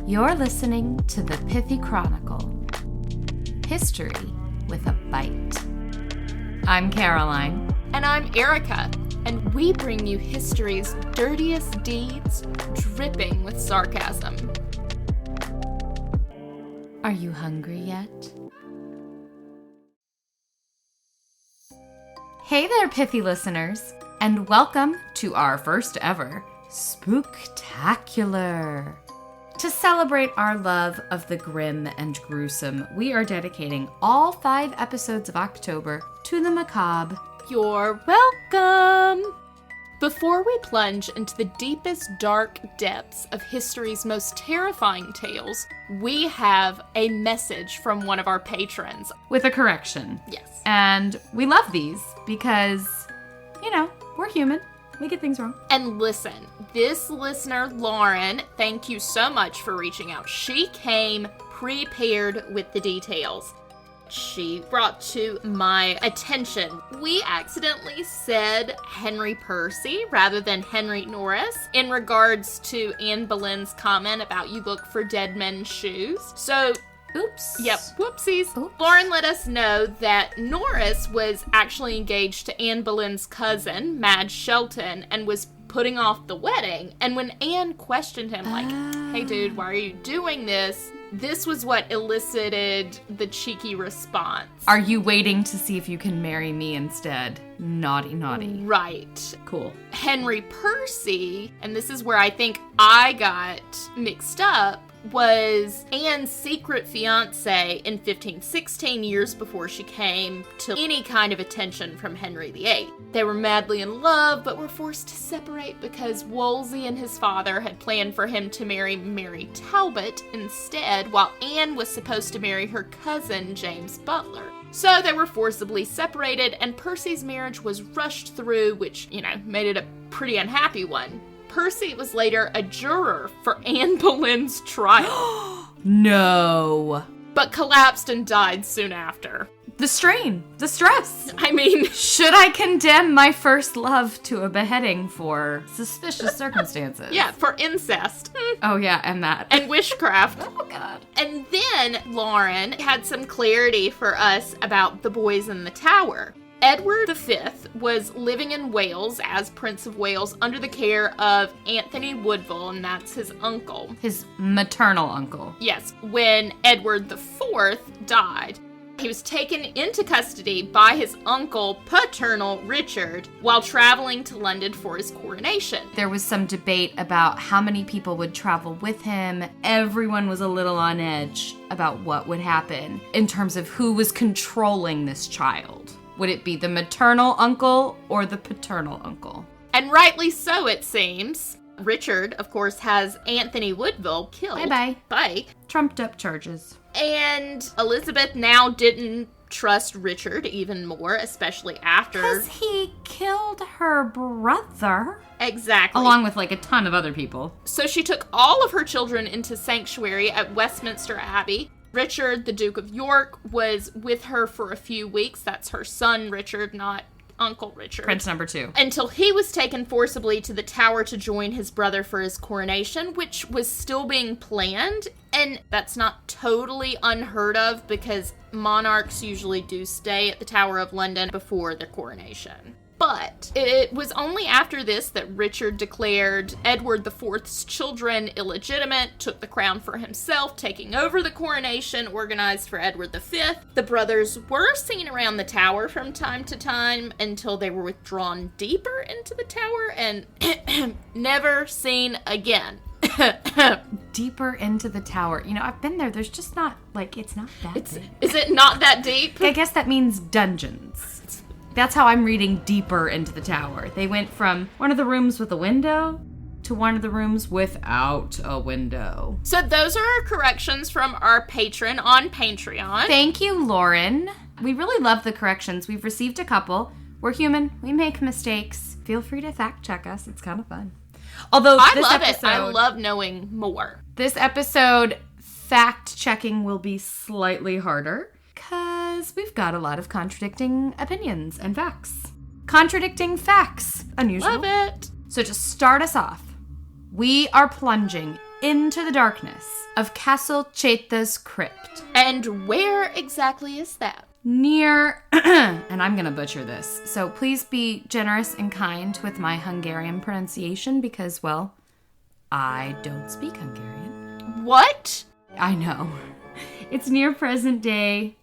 You're listening to the Pithy Chronicle. History with a bite. I'm Caroline. And I'm Erica. And we bring you history's dirtiest deeds, dripping with sarcasm. Are you hungry yet? Hey there, Pithy listeners, and welcome to our first ever Spooktacular. To celebrate our love of the grim and gruesome, we are dedicating all 5 episodes of October to the macabre. You're welcome! Before we plunge into the deepest dark depths of history's most terrifying tales, we have a message from one of our patrons. With a correction. Yes. And we love these because, we're human. We get things wrong. And listen, this listener, Lauren, thank you so much for reaching out. She came prepared with the details. She brought to my attention, we accidentally said Henry Percy rather than Henry Norris in regards to Anne Boleyn's comment about you look for dead men's shoes. So, oops. Yep, whoopsies. Oops. Lauren let us know that Norris was actually engaged to Anne Boleyn's cousin, Madge Shelton, and was putting off the wedding. And when Anne questioned him, hey dude, why are you doing this? This was what elicited the cheeky response. Are you waiting to see if you can marry me instead? Naughty, naughty. Right. Cool. Henry Percy, and this is where I think I got mixed up, was Anne's secret fiancé in 1516, years before she came to any kind of attention from Henry VIII. They were madly in love, but were forced to separate because Wolsey and his father had planned for him to marry Mary Talbot instead, while Anne was supposed to marry her cousin, James Butler. So they were forcibly separated, and Percy's marriage was rushed through, which, made it a pretty unhappy one. Percy was later a juror for Anne Boleyn's trial. No. But collapsed and died soon after. The strain, the stress. I mean, should I condemn my first love to a beheading for suspicious circumstances? Yeah, for incest. Oh yeah, and that. And witchcraft. Oh god. And then Lauren had some clarity for us about the boys in the tower. Edward V was living in Wales as Prince of Wales under the care of Anthony Woodville, and that's his uncle. His maternal uncle. Yes, when Edward IV died. He was taken into custody by his uncle, paternal Richard, while traveling to London for his coronation. There was some debate about how many people would travel with him. Everyone was a little on edge about what would happen in terms of who was controlling this child. Would it be the maternal uncle or the paternal uncle? And rightly so, it seems. Richard, of course, has Anthony Woodville killed. Bye-bye. Bye. Trumped up charges. And Elizabeth now didn't trust Richard even more, especially after... Because he killed her brother. Exactly. Along with a ton of other people. So she took all of her children into sanctuary at Westminster Abbey. Richard, the Duke of York, was with her for a few weeks. That's her son, Richard, not Uncle Richard. Prince number 2. Until he was taken forcibly to the Tower to join his brother for his coronation, which was still being planned. And that's not totally unheard of because monarchs usually do stay at the Tower of London before their coronation. But it was only after this that Richard declared Edward IV's children illegitimate, took the crown for himself, taking over the coronation organized for Edward V. The brothers were seen around the tower from time to time until they were withdrawn deeper into the tower and never seen again. Deeper into the tower. I've been there. There's just not, it's not that deep. Is it not that deep? I guess that means dungeons. That's how I'm reading deeper into the tower. They went from one of the rooms with a window to one of the rooms without a window. So those are our corrections from our patron on Patreon. Thank you, Lauren. We really love the corrections. We've received a couple. We're human. We make mistakes. Feel free to fact check us. It's kind of fun. Although I love it. I love knowing more. This episode, fact checking will be slightly harder. Because we've got a lot of contradicting opinions and facts. Contradicting facts. Unusual. Love it. So to start us off, we are plunging into the darkness of Castle Cheta's crypt. And where exactly is that? Near, and I'm going to butcher this, so please be generous and kind with my Hungarian pronunciation because, well, I don't speak Hungarian. What? I know. It's near present-day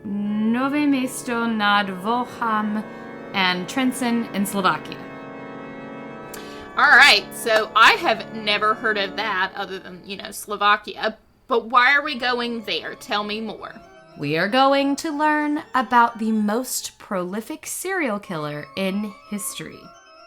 Nové Mesto nad Volham and Trenčín in Slovakia. All right, so I have never heard of that other than, Slovakia. But why are we going there? Tell me more. We are going to learn about the most prolific serial killer in history,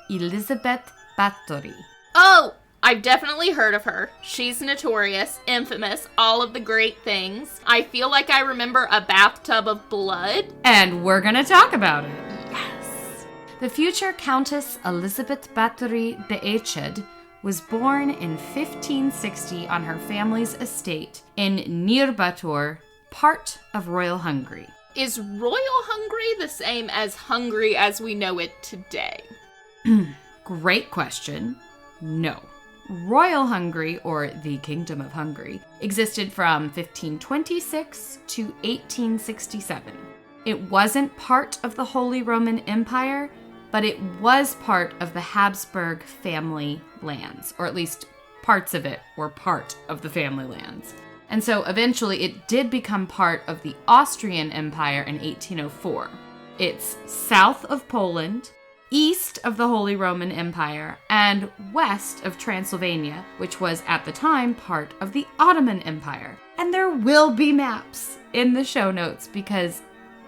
Elizabeth Báthory. Oh, I've definitely heard of her. She's notorious, infamous, all of the great things. I feel like I remember a bathtub of blood. And we're going to talk about it. Yes. The future Countess Elizabeth Báthory Béched was born in 1560 on her family's estate in Nyírbátor, part of Royal Hungary. Is Royal Hungary the same as Hungary as we know it today? Great question. No. Royal Hungary, or the Kingdom of Hungary, existed from 1526 to 1867. It wasn't part of the Holy Roman Empire, but it was part of the Habsburg family lands, or at least parts of it were part of the family lands. And so eventually it did become part of the Austrian Empire in 1804. It's south of Poland, east of the Holy Roman Empire, and west of Transylvania, which was at the time part of the Ottoman Empire. And there will be maps in the show notes because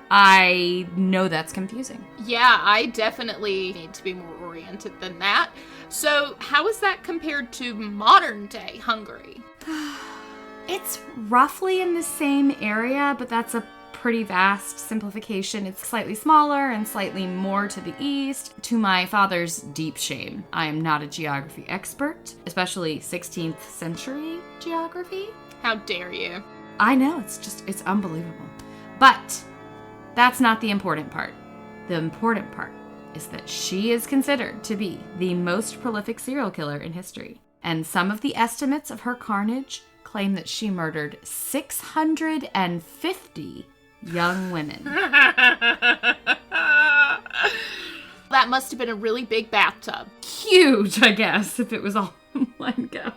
I know that's confusing. Yeah, I definitely need to be more oriented than that. So how is that compared to modern day Hungary? It's roughly in the same area, but that's a pretty vast simplification. It's slightly smaller and slightly more to the east. To my father's deep shame, I am not a geography expert, especially 16th century geography. How dare you? I know, it's unbelievable. But that's not the important part. The important part is that she is considered to be the most prolific serial killer in history. And some of the estimates of her carnage claim that she murdered 650 young women. That must have been a really big bathtub. Huge, I guess, if it was all in one go.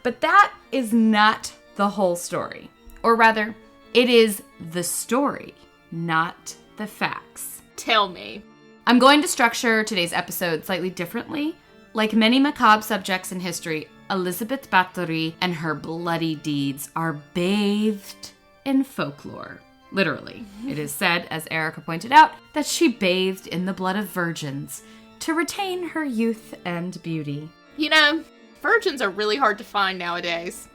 But that is not the whole story. Or rather, it is the story, not the facts. Tell me. I'm going to structure today's episode slightly differently. Like many macabre subjects in history, Elizabeth Báthory and her bloody deeds are bathed in folklore. Literally. It is said, as Erica pointed out, that she bathed in the blood of virgins to retain her youth and beauty. You know, virgins are really hard to find nowadays.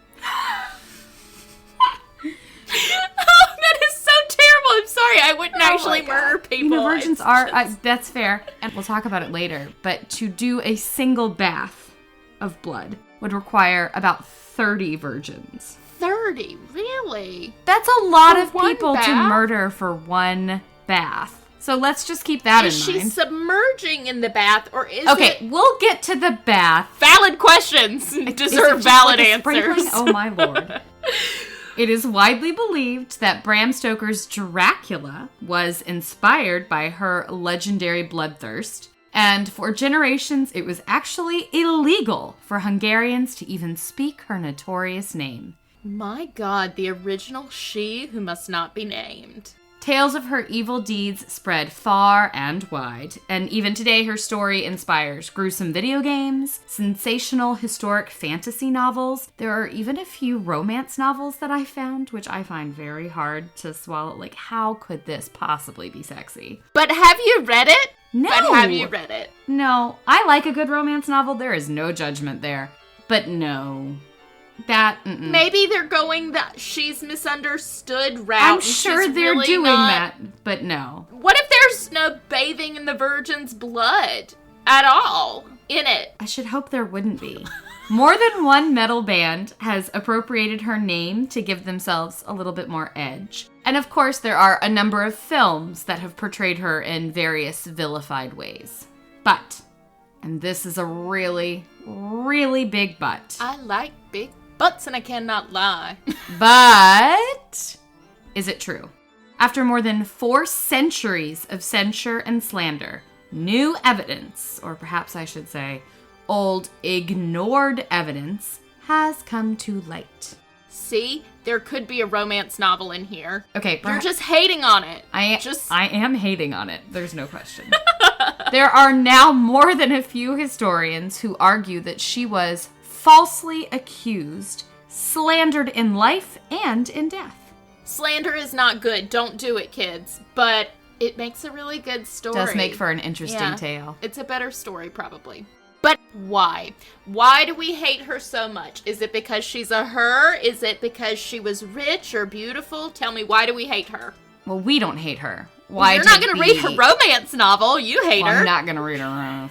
Oh, that is so terrible. I'm sorry. I wouldn't actually murder people. You know, virgins are, that's fair, and we'll talk about it later, but to do a single bath of blood would require about 30 virgins. 30? Really? That's a lot For of one people to bath? murder for one bath. So let's just keep that Is in she mind. submerging in the bath, or is Okay, it... we'll get to the bath. Valid questions Is it deserve just valid like a sprinkling? answers. Oh my lord. It is widely believed that Bram Stoker's Dracula was inspired by her legendary bloodthirst, and for generations it was actually illegal for Hungarians to even speak her notorious name. My God, the original she who must not be named. Tales of her evil deeds spread far and wide, and even today her story inspires gruesome video games, sensational historic fantasy novels. There are even a few romance novels that I found, which I find very hard to swallow. Like, how could this possibly be sexy? But have you read it? No! But have you read it? No. I like a good romance novel. There is no judgment there. But no. Maybe they're going the she's misunderstood route. I'm sure they're really doing not... that, but no. What if there's no bathing in the virgin's blood at all in it? I should hope there wouldn't be. More than one metal band has appropriated her name to give themselves a little bit more edge. And of course, there are a number of films that have portrayed her in various vilified ways. But And this is a really, really big but. I like big butts and I cannot lie. But is it true? After more than 4 centuries of censure and slander, new evidence, or perhaps I should say, old ignored evidence, has come to light. See, there could be a romance novel in here. Okay, you're just hating on it. I am hating on it. There's no question. There are now more than a few historians who argue that she was falsely accused, slandered in life and in death. Slander is not good. Don't do it, kids. But it makes a really good story. Does make for an interesting tale. It's a better story, probably. But why? Why do we hate her so much? Is it because she's a her? Is it because she was rich or beautiful? Tell me, why do we hate her? Well, we don't hate her. Why? You're not going to read her romance novel. You hate her. I'm not going to read her.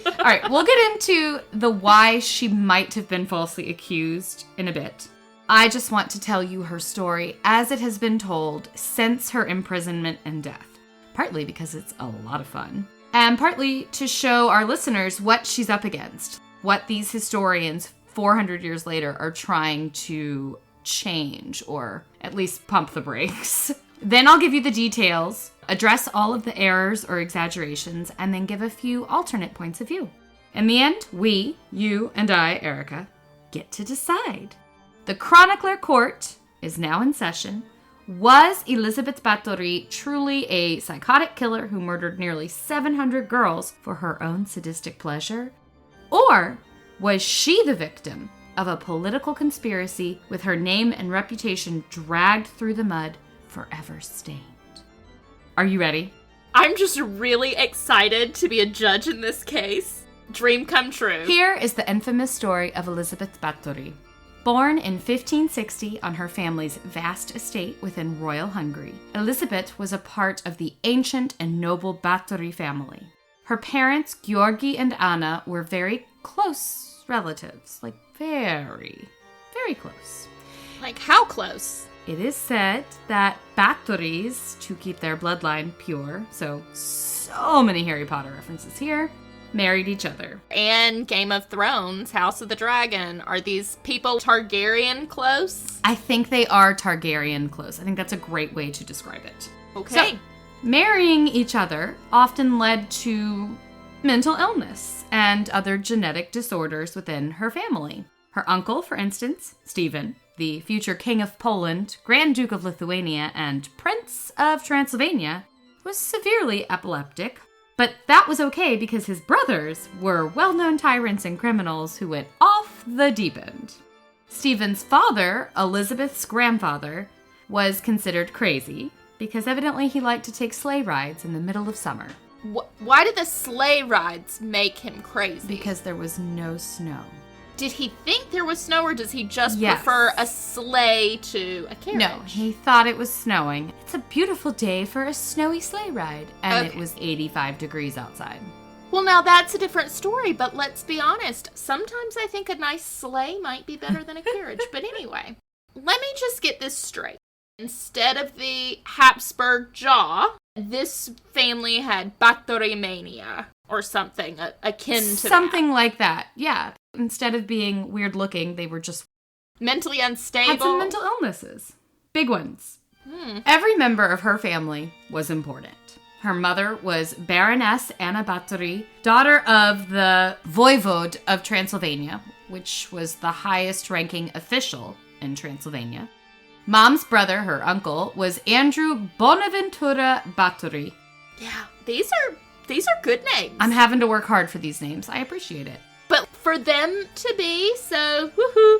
All right, we'll get into the why she might have been falsely accused in a bit. I just want to tell you her story as it has been told since her imprisonment and death. Partly because it's a lot of fun. And partly to show our listeners what she's up against, what these historians 400 years later are trying to change, or at least pump the brakes. Then I'll give you the details, address all of the errors or exaggerations, and then give a few alternate points of view. In the end, we, you and I, Erica, get to decide. The chronicler court is now in session. Was Elizabeth Báthory truly a psychotic killer who murdered nearly 700 girls for her own sadistic pleasure? Or was she the victim of a political conspiracy with her name and reputation dragged through the mud, forever stained? Are you ready? I'm just really excited to be a judge in this case. Dream come true. Here is the infamous story of Elizabeth Báthory. Born in 1560 on her family's vast estate within royal Hungary, Elizabeth was a part of the ancient and noble Báthory family. Her parents, Georgi and Anna, were very close relatives. Like, very, very close. Like, how close? It is said that Báthorys, to keep their bloodline pure, so many Harry Potter references here, married each other. And Game of Thrones, House of the Dragon. Are these people Targaryen close? I think they are Targaryen close. I think that's a great way to describe it. Okay. So, marrying each other often led to mental illness and other genetic disorders within her family. Her uncle, for instance, Stephen, the future King of Poland, Grand Duke of Lithuania, and Prince of Transylvania, was severely epileptic. But that was okay because his brothers were well-known tyrants and criminals who went off the deep end. Stephen's father, Elizabeth's grandfather, was considered crazy because evidently he liked to take sleigh rides in the middle of summer. Why did the sleigh rides make him crazy? Because there was no snow. Did he think there was snow, or does he just prefer a sleigh to a carriage? No, he thought it was snowing. It's a beautiful day for a snowy sleigh ride. And It was 85 degrees outside. Well, now that's a different story, but let's be honest. Sometimes I think a nice sleigh might be better than a carriage. But anyway, let me just get this straight. Instead of the Habsburg jaw, this family had Báthory mania or something akin to something like that, yeah. Instead of being weird looking, they were just mentally unstable. Had some mental illnesses. Big ones. Every member of her family was important. Her mother was Baroness Anna Báthory, daughter of the Voivode of Transylvania, which was the highest ranking official in Transylvania. Mom's brother, her uncle, was Andrew Bonaventura Báthory. Yeah, these are good names. I'm having to work hard for these names. I appreciate it. But for them to be so, woohoo,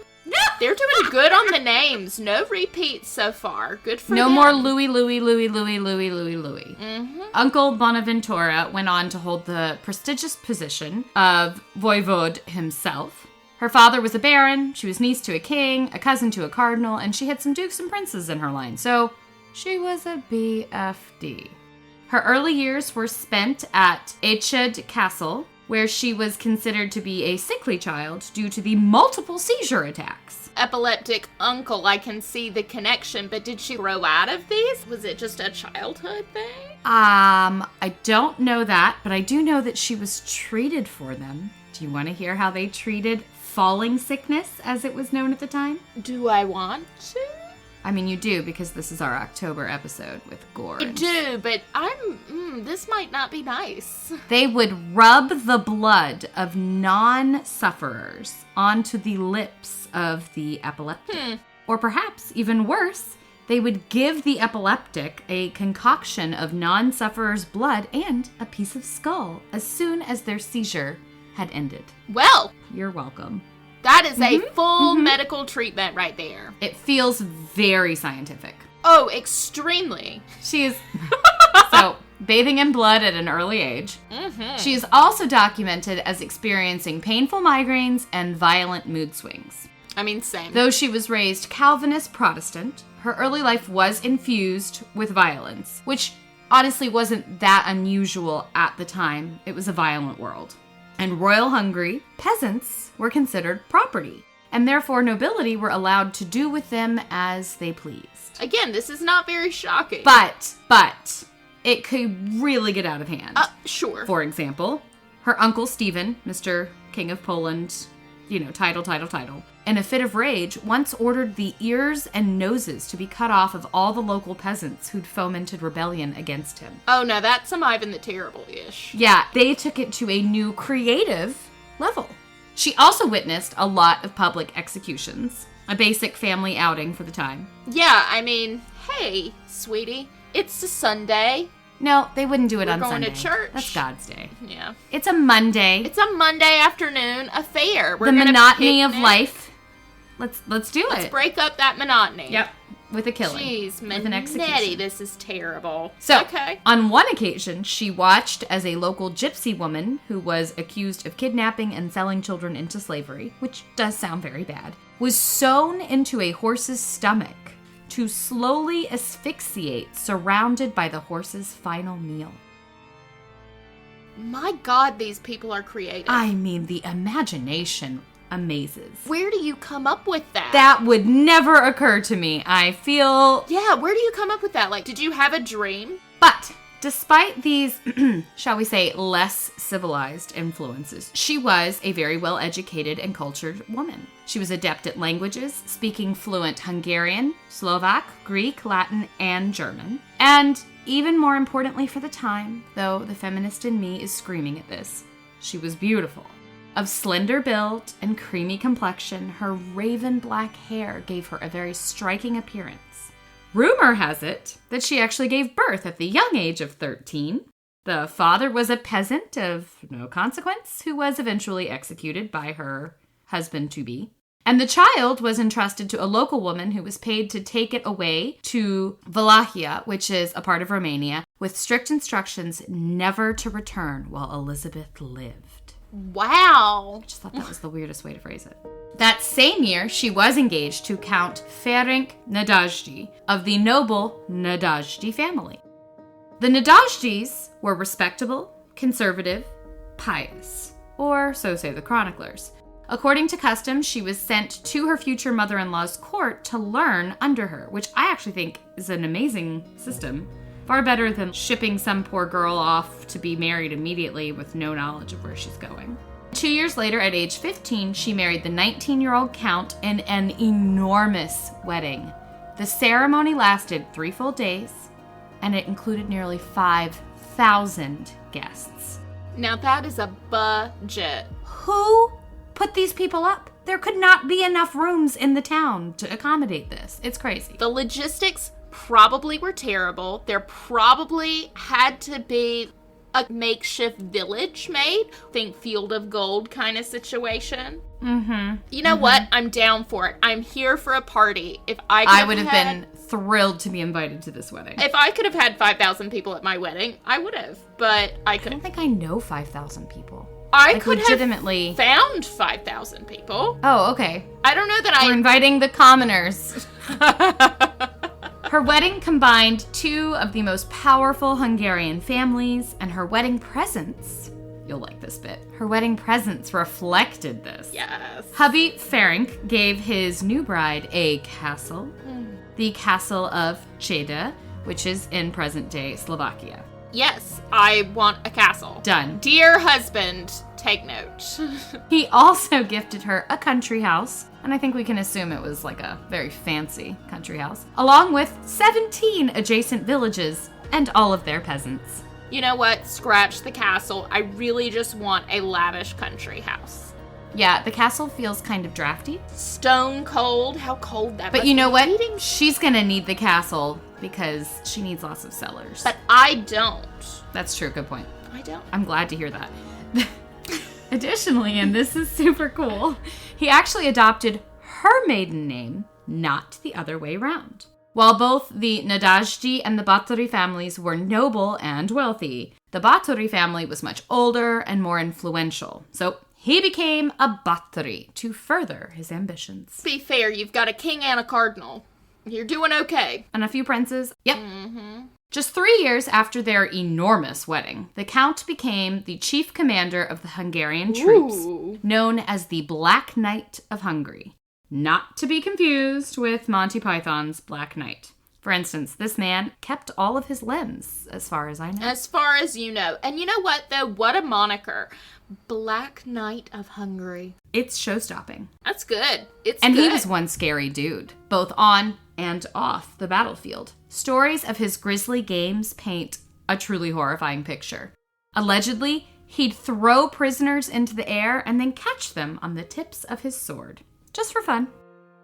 they're doing good on the names. No repeats so far. Good for them. No more Louis. Mm-hmm. Uncle Bonaventura went on to hold the prestigious position of voivode himself. Her father was a baron, she was niece to a king, a cousin to a cardinal, and she had some dukes and princes in her line, so she was a BFD. Her early years were spent at Eichsfeld Castle, where she was considered to be a sickly child due to the multiple seizure attacks. Epileptic uncle, I can see the connection, but did she grow out of these? Was it just a childhood thing? I don't know that, but I do know that she was treated for them. Do you want to hear how they treated falling sickness, as it was known at the time? Do I want to? I mean, you do, because this is our October episode with gore. I do, but this might not be nice. They would rub the blood of non-sufferers onto the lips of the epileptic. Or perhaps, even worse, they would give the epileptic a concoction of non-sufferers' blood and a piece of skull as soon as their seizure had ended. Well, you're welcome. That is a full medical treatment right there. It feels very scientific. Oh, extremely. She is so bathing in blood at an early age. She is also documented as experiencing painful migraines and violent mood swings. I mean, same. Though she was raised Calvinist Protestant, her early life was infused with violence, which honestly wasn't that unusual at the time. It was a violent world. And royal Hungary, peasants were considered property, and therefore nobility were allowed to do with them as they pleased. Again, this is not very shocking. But, it could really get out of hand. Sure. For example, her uncle Stephen, Mr. King of Poland, title, in a fit of rage, once ordered the ears and noses to be cut off of all the local peasants who'd fomented rebellion against him. Oh, no, that's some Ivan the Terrible-ish. Yeah, they took it to a new creative level. She also witnessed a lot of public executions, a basic family outing for the time. Yeah, I mean, hey, sweetie, it's a Sunday. No, they wouldn't do it on Sunday. We're going to church. That's God's day. Yeah. It's a Monday. It's a Monday afternoon affair. The monotony of life. Let's do it. Let's break up that monotony. Yep. With a killing. Jeez, with an execution. This is terrible. So, okay. On one occasion, she watched as a local gypsy woman who was accused of kidnapping and selling children into slavery, which does sound very bad, was sewn into a horse's stomach to slowly asphyxiate, surrounded by the horse's final meal. My God, these people are creative. I mean, the imagination amazes. Where do you come up with that? That would never occur to me. I feel... Yeah, where do you come up with that? Like, did you have a dream? But despite these, shall we say, less civilized influences, she was a very well-educated and cultured woman. She was adept at languages, speaking fluent Hungarian, Slovak, Greek, Latin, and German. And even more importantly for the time, though the feminist in me is screaming at this, she was beautiful. Of slender build and creamy complexion, her raven black hair gave her a very striking appearance. Rumor has it that she actually gave birth at the young age of 13. The father was a peasant of no consequence who was eventually executed by her husband-to-be. And the child was entrusted to a local woman who was paid to take it away to Wallachia, which is a part of Romania, with strict instructions never to return while Elizabeth lived. Wow. I just thought that was the weirdest way to phrase it. That same year, she was engaged to Count Ferenc Nadasdy of the noble Nadasdy family. The Nadasdys were respectable, conservative, pious, or so say the chroniclers. According to custom, she was sent to her future mother-in-law's court to learn under her, which I actually think is an amazing system. Far better than shipping some poor girl off to be married immediately with no knowledge of where she's going. 2 years later, at age 15, she married the 19-year-old count in an enormous wedding. The ceremony lasted 3 full days, and it included nearly 5,000 guests. Now that is a budget. Who put these people up? There could not be enough rooms in the town to accommodate this. It's crazy. The logistics probably were terrible. There probably had to be a makeshift village made. Think Field of Gold kind of situation. Mm-hmm. You know what? I'm down for it. I'm here for a party. If I would have been thrilled to be invited to this wedding. If I could have had 5,000 people at my wedding, I would have. But I couldn't. I don't think I know 5,000 people. I like, could legitimately have found 5,000 people. Oh, okay. I don't know that We're inviting the commoners. Her wedding combined 2 of the most powerful Hungarian families, and her wedding presents, you'll like this bit, her wedding presents reflected this. Yes. Hubby Ferenc gave his new bride a castle, the castle of Cheda, which is in present-day Slovakia. Yes, I want a castle. Done. Dear husband, take note. He also gifted her a country house, and I think we can assume it was like a very fancy country house, along with 17 adjacent villages and all of their peasants. You know what? Scratch the castle. I really just want a lavish country house. Yeah, the castle feels kind of drafty. Stone cold. How cold that But must you know be. what? She's gonna need the castle because she needs lots of cellars. But I don't. That's true, good point. I don't. I'm glad to hear that. Additionally, and this is super cool, he actually adopted her maiden name, not the other way around. While both the Nadezhdy and the Báthory families were noble and wealthy, the Báthory family was much older and more influential. So he became a Báthory to further his ambitions. Be fair, you've got a king and a cardinal. You're doing okay. And a few princes. Yep. Mm-hmm. Just 3 years after their enormous wedding, the Count became the chief commander of the Hungarian troops, known as the Black Knight of Hungary. Not to be confused with Monty Python's Black Knight. For instance, this man kept all of his limbs, as far as I know. As far as you know. And you know what, though? What a moniker. Black Knight of Hungary. It's show-stopping. That's good. It's And good. he was one scary dude, both on and off the battlefield. Stories of his grisly games paint a truly horrifying picture. Allegedly, he'd throw prisoners into the air and then catch them on the tips of his sword. Just for fun.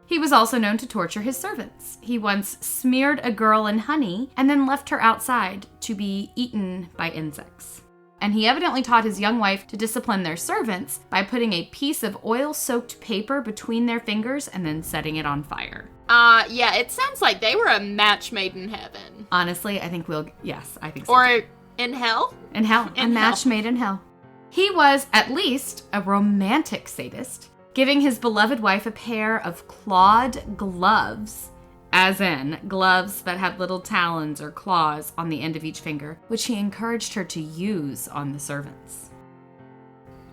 He was also known to torture his servants. He once smeared a girl in honey and then left her outside to be eaten by insects. And he evidently taught his young wife to discipline their servants by putting a piece of oil-soaked paper between their fingers and then setting it on fire. Yeah, it sounds like they were a match made in heaven. Honestly, I think I think so. Or in hell? In hell. A match made in hell. He was, at least, a romantic sadist, giving his beloved wife a pair of clawed gloves, as in gloves that had little talons or claws on the end of each finger, which he encouraged her to use on the servants.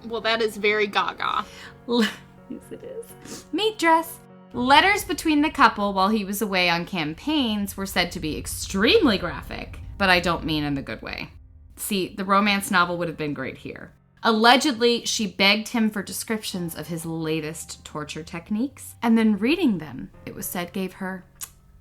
Well, that is very gaga. Yes, it is. Meat dress. Letters between the couple while he was away on campaigns were said to be extremely graphic, but I don't mean in the good way. See, the romance novel would have been great here. Allegedly, she begged him for descriptions of his latest torture techniques, and then reading them, it was said, gave her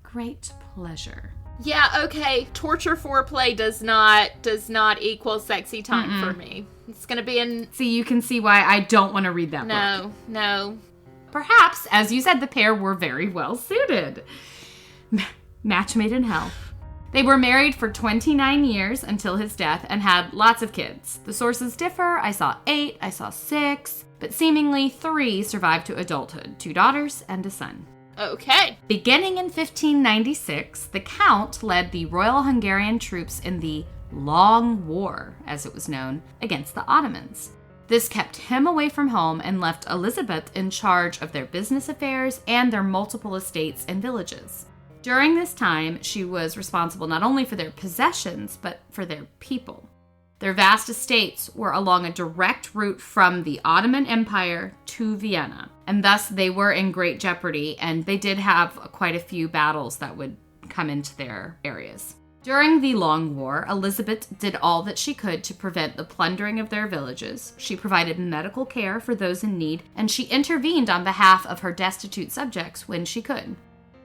great pleasure. Yeah, okay. Torture foreplay does not equal sexy time for me. It's gonna be in... See, you can see why I don't want to read that book. No. Perhaps, as you said, the pair were very well suited. Match made in hell. They were married for 29 years until his death and had lots of kids. The sources differ. I saw 8, I saw 6, but seemingly 3 survived to adulthood, 2 daughters and a son. Okay. Beginning in 1596, the Count led the Royal Hungarian troops in the Long War, as it was known, against the Ottomans. This kept him away from home and left Elizabeth in charge of their business affairs and their multiple estates and villages. During this time, she was responsible not only for their possessions, but for their people. Their vast estates were along a direct route from the Ottoman Empire to Vienna, and thus they were in great jeopardy, and they did have quite a few battles that would come into their areas. During the Long War, Elizabeth did all that she could to prevent the plundering of their villages. She provided medical care for those in need, and she intervened on behalf of her destitute subjects when she could.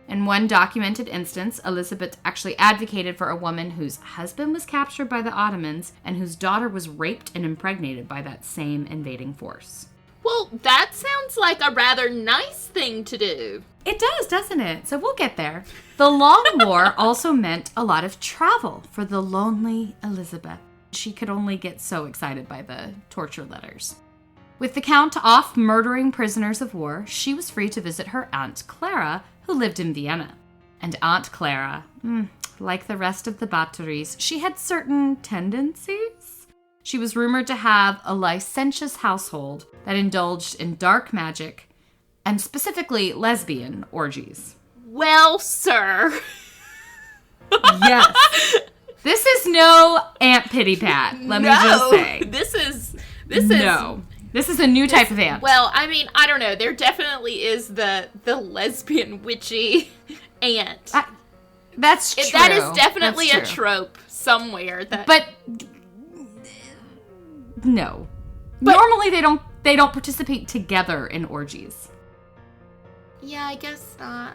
In one documented instance, Elizabeth actually advocated for a woman whose husband was captured by the Ottomans and whose daughter was raped and impregnated by that same invading force. Well, that sounds like a rather nice thing to do. It does, doesn't it? So we'll get there. The Long War also meant a lot of travel for the lonely Elizabeth. She could only get so excited by the torture letters. With the Count off murdering prisoners of war, she was free to visit her Aunt Clara, who lived in Vienna. And Aunt Clara, like the rest of the Báthories, she had certain tendencies. She was rumored to have a licentious household that indulged in dark magic, and specifically lesbian orgies. Well, sir. Yes. This is no Aunt Pity Pat, let me just say. This is This is a new type of aunt. Well, I mean, I don't know. There definitely is the lesbian witchy aunt. That's true. That is definitely a trope. somewhere that. But no. Normally they don't participate together in orgies. Yeah, I guess not.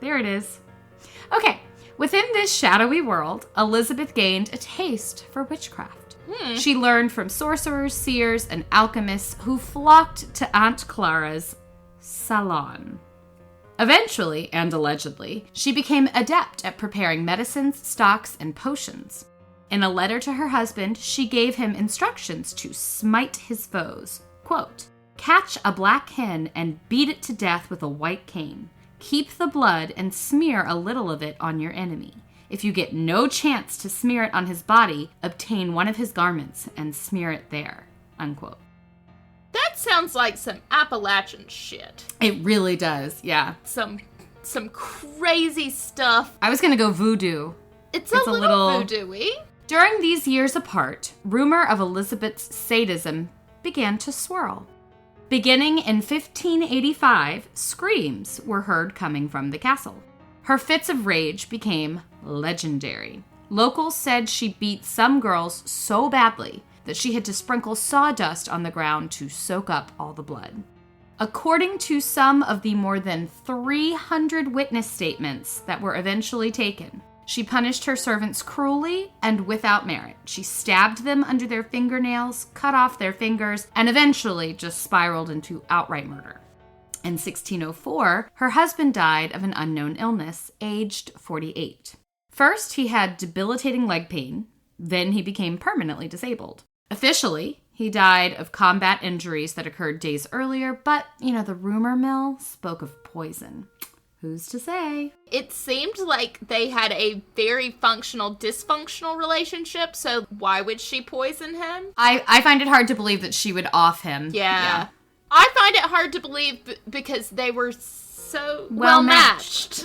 There it is. Okay. Within this shadowy world, Elizabeth gained a taste for witchcraft. She learned from sorcerers, seers, and alchemists who flocked to Aunt Clara's salon. Eventually, and allegedly, she became adept at preparing medicines, stocks, and potions. In a letter to her husband, she gave him instructions to smite his foes. Quote, "Catch a black hen and beat it to death with a white cane. Keep the blood and smear a little of it on your enemy. If you get no chance to smear it on his body, obtain one of his garments and smear it there." Unquote. That sounds like some Appalachian shit. It really does, yeah. Some crazy stuff. I was going to go voodoo. It's a little voodoo-y. During these years apart, rumor of Elizabeth's sadism began to swirl. Beginning in 1585, screams were heard coming from the castle. Her fits of rage became legendary. Locals said she beat some girls so badly that she had to sprinkle sawdust on the ground to soak up all the blood. According to some of the more than 300 witness statements that were eventually taken, she punished her servants cruelly and without merit. She stabbed them under their fingernails, cut off their fingers, and eventually just spiraled into outright murder. In 1604, her husband died of an unknown illness, aged 48. First, he had debilitating leg pain. Then he became permanently disabled. Officially, he died of combat injuries that occurred days earlier, but, the rumor mill spoke of poison. Who's to say? It seemed like they had a very functional, dysfunctional relationship, so why would she poison him? I find it hard to believe that she would off him. Yeah. I find it hard to believe because they were so well matched.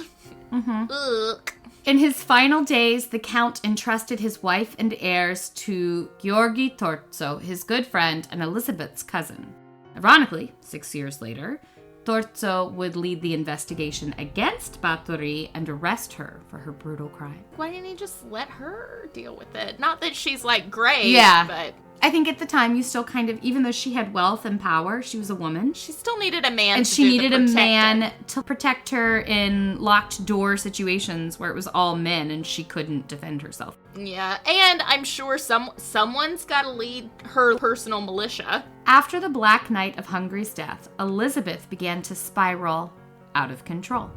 Ugh. In his final days, the Count entrusted his wife and heirs to Gheorghe Torzo, his good friend and Elizabeth's cousin. Ironically, 6 years later, Torzo would lead the investigation against Báthory and arrest her for her brutal crime. Why didn't he just let her deal with it? Not that she's, great, but... I think at the time you still kind of, even though she had wealth and power, she was a woman. She still needed a man and to she do needed the a protecting. man to protect her in locked door situations where it was all men and she couldn't defend herself. Yeah, and I'm sure someone's got to lead her personal militia. After the Black Night of Hungary's death, Elizabeth began to spiral out of control.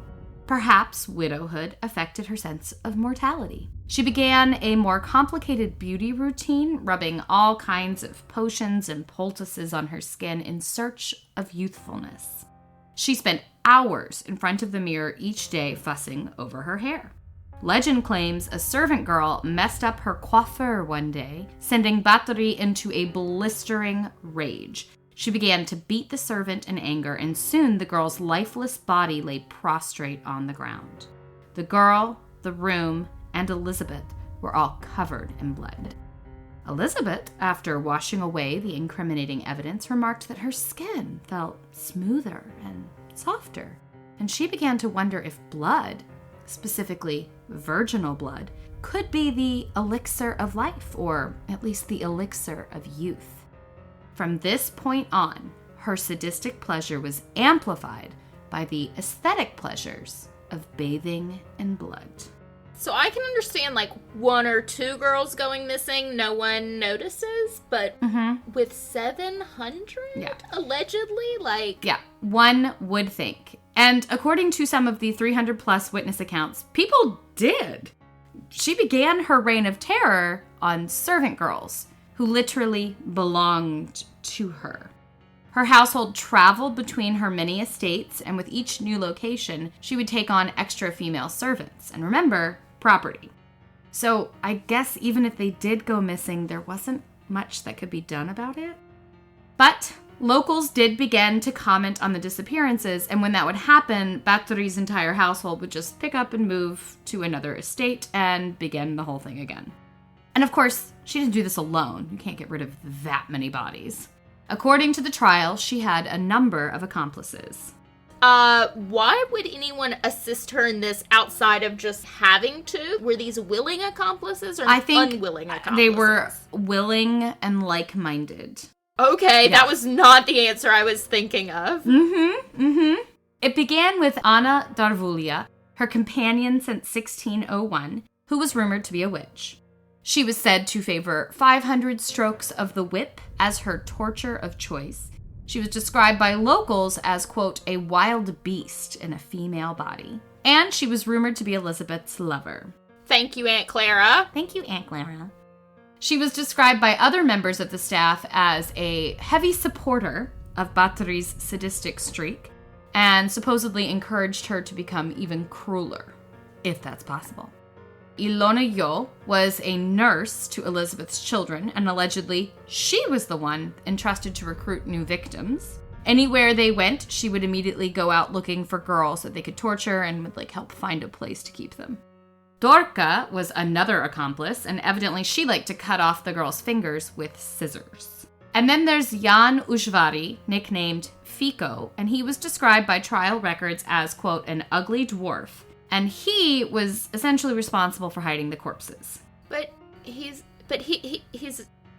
Perhaps widowhood affected her sense of mortality. She began a more complicated beauty routine, rubbing all kinds of potions and poultices on her skin in search of youthfulness. She spent hours in front of the mirror each day fussing over her hair. Legend claims a servant girl messed up her coiffure one day, sending Báthory into a blistering rage. She began to beat the servant in anger, and soon the girl's lifeless body lay prostrate on the ground. The girl, the room, and Elizabeth were all covered in blood. Elizabeth, after washing away the incriminating evidence, remarked that her skin felt smoother and softer, and she began to wonder if blood, specifically virginal blood, could be the elixir of life, or at least the elixir of youth. From this point on, her sadistic pleasure was amplified by the aesthetic pleasures of bathing in blood. So I can understand, one or two girls going missing, no one notices, but with 700, allegedly, Yeah, one would think. And according to some of the 300-plus witness accounts, people did. She began her reign of terror on servant girls, who literally belonged to her. Her household traveled between her many estates, and with each new location, she would take on extra female servants. And remember, property. So I guess even if they did go missing, there wasn't much that could be done about it. But locals did begin to comment on the disappearances, and when that would happen, Báthory's entire household would just pick up and move to another estate and begin the whole thing again. And of course, she didn't do this alone. You can't get rid of that many bodies. According to the trial, she had a number of accomplices. Why would anyone assist her in this outside of just having to? Were these willing accomplices or unwilling accomplices? They were willing and like-minded. Okay, that was not the answer I was thinking of. It began with Anna Darvulia, her companion since 1601, who was rumored to be a witch. She was said to favor 500 strokes of the whip as her torture of choice. She was described by locals as, quote, a wild beast in a female body. And she was rumored to be Elizabeth's lover. Thank you, Aunt Clara. Thank you, Aunt Clara. She was described by other members of the staff as a heavy supporter of Báthory's sadistic streak and supposedly encouraged her to become even crueler, if that's possible. Ilona Yo was a nurse to Elizabeth's children, and allegedly she was the one entrusted to recruit new victims. Anywhere they went, she would immediately go out looking for girls that they could torture and would help find a place to keep them. Dorka was another accomplice, and evidently she liked to cut off the girls' fingers with scissors. And then there's Jan Ushvari, nicknamed Fico, and he was described by trial records as, quote, an ugly dwarf. And he was essentially responsible for hiding the corpses.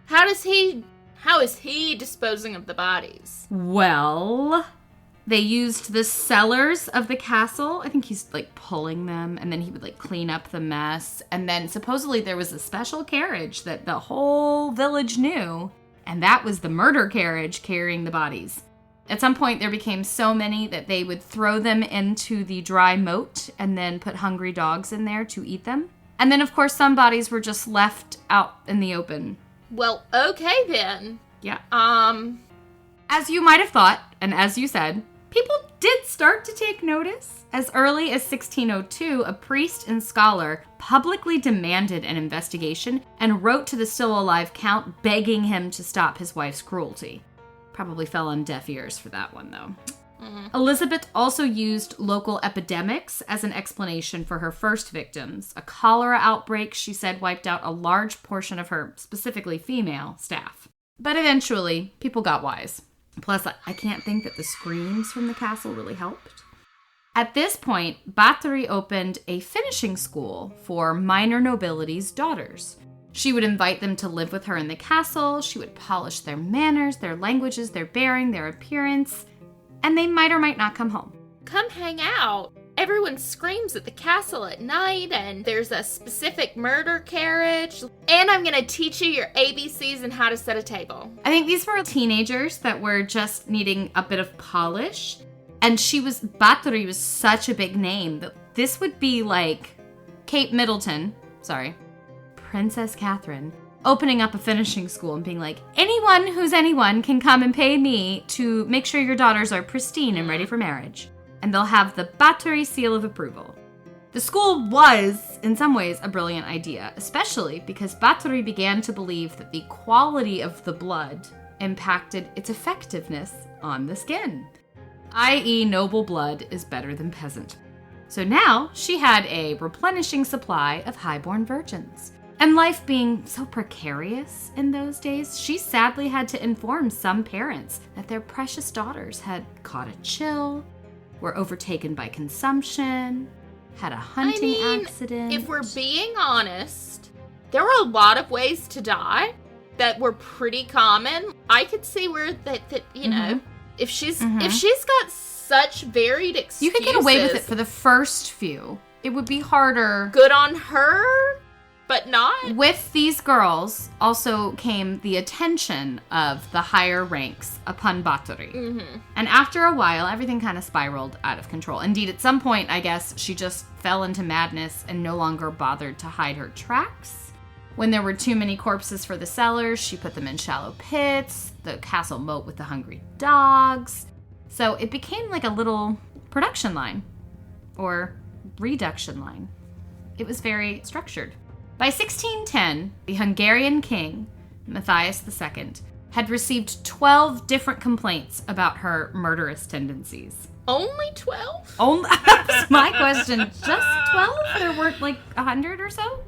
How is he disposing of the bodies? Well, they used the cellars of the castle. I think he's pulling them, and then he would clean up the mess. And then supposedly there was a special carriage that the whole village knew, and that was the murder carriage carrying the bodies. At some point, there became so many that they would throw them into the dry moat and then put hungry dogs in there to eat them. And then, of course, some bodies were just left out in the open. Well, okay then. Yeah. As you might have thought, and as you said, people did start to take notice. As early as 1602, a priest and scholar publicly demanded an investigation and wrote to the still alive count begging him to stop his wife's cruelty. Probably fell on deaf ears for that one, though. Elizabeth also used local epidemics as an explanation for her first victims. A cholera outbreak, she said, wiped out a large portion of her, specifically female, staff. But eventually, people got wise. Plus, I can't think that the screams from the castle really helped. At this point, Báthory opened a finishing school for minor nobility's daughters. She would invite them to live with her in the castle. She would polish their manners, their languages, their bearing, their appearance, and they might or might not come home. Come hang out. Everyone screams at the castle at night, and there's a specific murder carriage. And I'm going to teach you your ABCs and how to set a table. I think these were teenagers that were just needing a bit of polish. And Báthory was such a big name that this would be like Kate Middleton, Princess Catherine, opening up a finishing school and being like, anyone who's anyone can come and pay me to make sure your daughters are pristine and ready for marriage. And they'll have the Báthory seal of approval. The school was, in some ways, a brilliant idea, especially because Báthory began to believe that the quality of the blood impacted its effectiveness on the skin. I.e., noble blood is better than peasant. So now she had a replenishing supply of highborn virgins. And life being so precarious in those days, she sadly had to inform some parents that their precious daughters had caught a chill, were overtaken by consumption, had a hunting accident. If we're being honest, there were a lot of ways to die that were pretty common. I could see where that you know, if she's got such varied excuses, you could get away with it for the first few. It would be harder. Good on her. But not. With these girls also came the attention of the higher ranks upon Báthory. And after a while, everything kind of spiraled out of control. Indeed, at some point, I guess, she just fell into madness and no longer bothered to hide her tracks. When there were too many corpses for the cellars, she put them in shallow pits, the castle moat with the hungry dogs. So it became like a little production line, or reduction line. It was very structured. By 1610, the Hungarian king, Matthias II, had received 12 different complaints about her murderous tendencies. Only 12? That's my question. Just 12? There weren't 100 or so?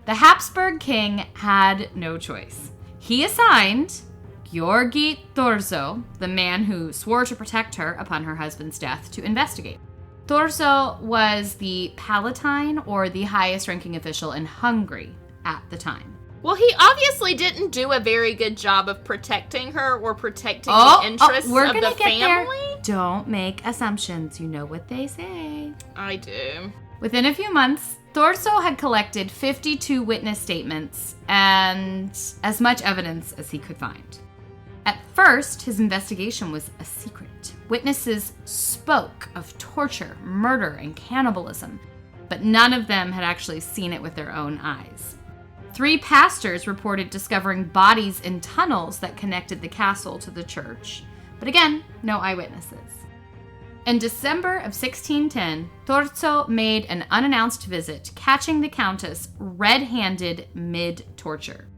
The Habsburg king had no choice. He assigned Gheorghe Thurzo, the man who swore to protect her upon her husband's death, to investigate. Thurzo was the Palatine, or the highest-ranking official in Hungary at the time. Well, he obviously didn't do a very good job of protecting her or protecting the interests we're of gonna the get family. There. Don't make assumptions. You know what they say. I do. Within a few months, Thurzo had collected 52 witness statements and as much evidence as he could find. At first, his investigation was a secret. Witnesses spoke of torture, murder, and cannibalism, but none of them had actually seen it with their own eyes. 3 pastors reported discovering bodies in tunnels that connected the castle to the church, but again, no eyewitnesses. In December of 1610, Thurzo made an unannounced visit, catching the Countess red-handed mid-torture.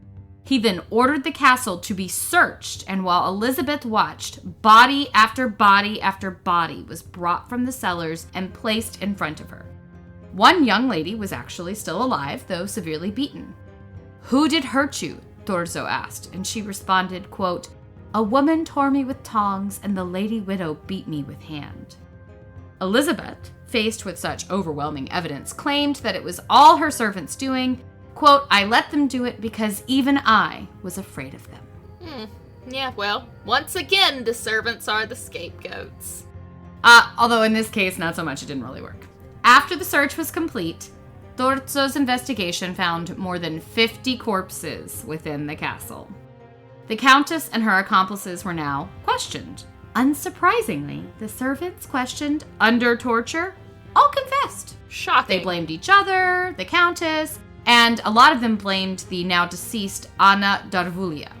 He then ordered the castle to be searched, and while Elizabeth watched, body after body after body was brought from the cellars and placed in front of her. One young lady was actually still alive, though severely beaten. "Who did hurt you?" Thurzo asked, and she responded, quote, "A woman tore me with tongs, and the lady widow beat me with hand." Elizabeth, faced with such overwhelming evidence, claimed that it was all her servants doing. Quote, "I let them do it because even I was afraid of them." Yeah, well, once again, the servants are the scapegoats. Although in this case, not so much, it didn't really work. After the search was complete, Thurzo's investigation found more than 50 corpses within the castle. The Countess and her accomplices were now questioned. Unsurprisingly, the servants questioned under torture all confessed. Shocking. They blamed each other, the Countess, and a lot of them blamed the now deceased Anna Darvulia.